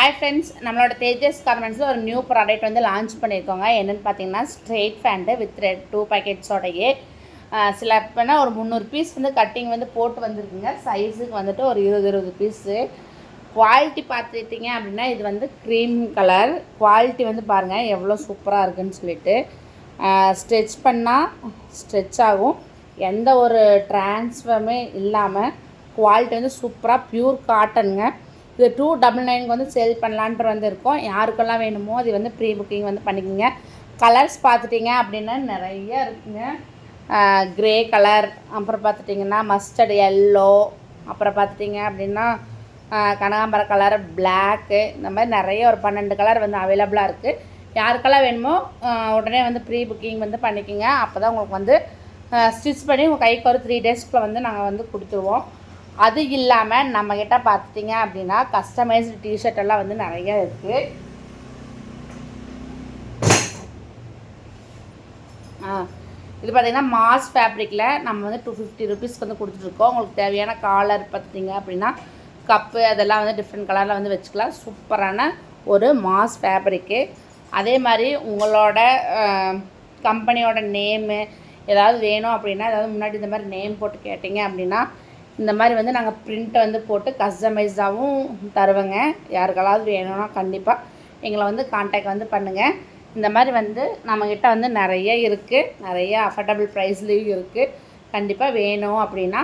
Hi friends, நம்மளோட தேஜஸ் கார்மெண்ட்ஸில் ஒரு new product வந்து லான்ச் பண்ணியிருக்கோங்க. என்னென்னு பார்த்தீங்கன்னா ஸ்ட்ரெயிட் ஃபேண்ட்டு வித் 2 பேக்கெட்ஸோடையே சில இப்போனா ஒரு 300 பீஸ் வந்து கட்டிங் வந்து போட்டு வந்துருக்குங்க. சைஸுக்கு வந்துட்டு ஒரு 20 பீஸு. குவாலிட்டி பார்த்துட்டிங்க அப்படின்னா இது வந்து க்ரீம் கலர். குவாலிட்டி வந்து பாருங்கள் எவ்வளோ சூப்பராக இருக்குதுன்னு சொல்லிட்டு. ஸ்ட்ரெச் பண்ணால் ஸ்ட்ரெச் ஆகும், எந்த ஒரு ட்ரான்ஸ்ஃபருமே இல்லாமல் குவாலிட்டி வந்து சூப்பராக ப்யூர் காட்டனுங்க. இது 299 வந்து சேல் பண்ணலான்ட்டு வந்து இருக்கோம். யாருக்கெல்லாம் வேணுமோ அது வந்து ப்ரீ புக்கிங் வந்து பண்ணிக்கோங்க. கலர்ஸ் பார்த்துட்டிங்க அப்படின்னா நிறைய இருக்குங்க. க்ரே கலர், அப்புறம் பார்த்துட்டிங்கன்னா மஸ்டர்ட் எல்லோ, அப்புறம் பார்த்துட்டிங்க அப்படின்னா கனகாம்பர கலர், பிளாக்கு, இந்த மாதிரி நிறைய ஒரு 12 கலர் வந்து அவைலபிளாக இருக்குது. யாருக்கெல்லாம் வேணுமோ உடனே வந்து ப்ரீ புக்கிங் வந்து பண்ணிக்கோங்க. அப்போ தான் உங்களுக்கு வந்து ஸ்டிச் பண்ணி உங்கள் கைக்கு ஒரு 3 டேஸ்க்குள்ளே வந்து நாங்கள் வந்து கொடுத்துருவோம். அது இல்லாமல் நம்மக்கிட்ட பார்த்துட்டிங்க அப்படின்னா கஸ்டமைஸ்டு டிஷர்ட் எல்லாம் வந்து நிறைய இருக்குது. இது பார்த்திங்கன்னா மாஸ் ஃபேப்ரிக்கில் நம்ம வந்து 250 ருபீஸ்க்கு வந்து கொடுத்துட்ருக்கோம். உங்களுக்கு தேவையான காலர் பார்த்திங்க அப்படின்னா கப்பு அதெல்லாம் வந்து டிஃப்ரெண்ட் கலரில் வந்து வச்சுக்கலாம். சூப்பரான ஒரு மாஸ் ஃபேப்ரிக்கு. அதே மாதிரி உங்களோட கம்பெனியோட நேமு ஏதாவது வேணும் அப்படின்னா, ஏதாவது முன்னாடி இந்த மாதிரி நேம் போட்டு கேட்டிங்க அப்படின்னா இந்த மாதிரி வந்து நாங்கள் ப்ரிண்ட்டை வந்து போட்டு கஸ்டமைஸ்டாகவும் தருவோங்க. யாருக்கெல்லாம் வேணும்னா கண்டிப்பாக எங்களை வந்து கான்டாக்ட் வந்து பண்ணுங்கள். இந்த மாதிரி வந்து நம்மக்கிட்ட வந்து நிறைய இருக்குது, நிறைய அஃபர்டபுள் ப்ரைஸ்லேயும் இருக்குது. கண்டிப்பாக வேணும் அப்படின்னா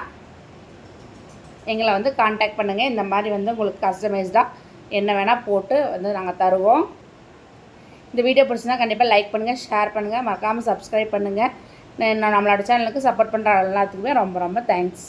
எங்களை வந்து கான்டாக்ட் பண்ணுங்கள். இந்த மாதிரி வந்து உங்களுக்கு கஸ்டமைஸ்டாக என்ன வேணால் போட்டு வந்து நாங்கள் தருவோம். இந்த வீடியோ பிடிச்சினா கண்டிப்பாக லைக் பண்ணுங்கள், ஷேர் பண்ணுங்கள், மறக்காமல் சப்ஸ்கிரைப் பண்ணுங்கள். நம்மளோட சேனலுக்கு சப்போர்ட் பண்ணுற எல்லாத்துக்குமே ரொம்ப ரொம்ப தேங்க்ஸ்.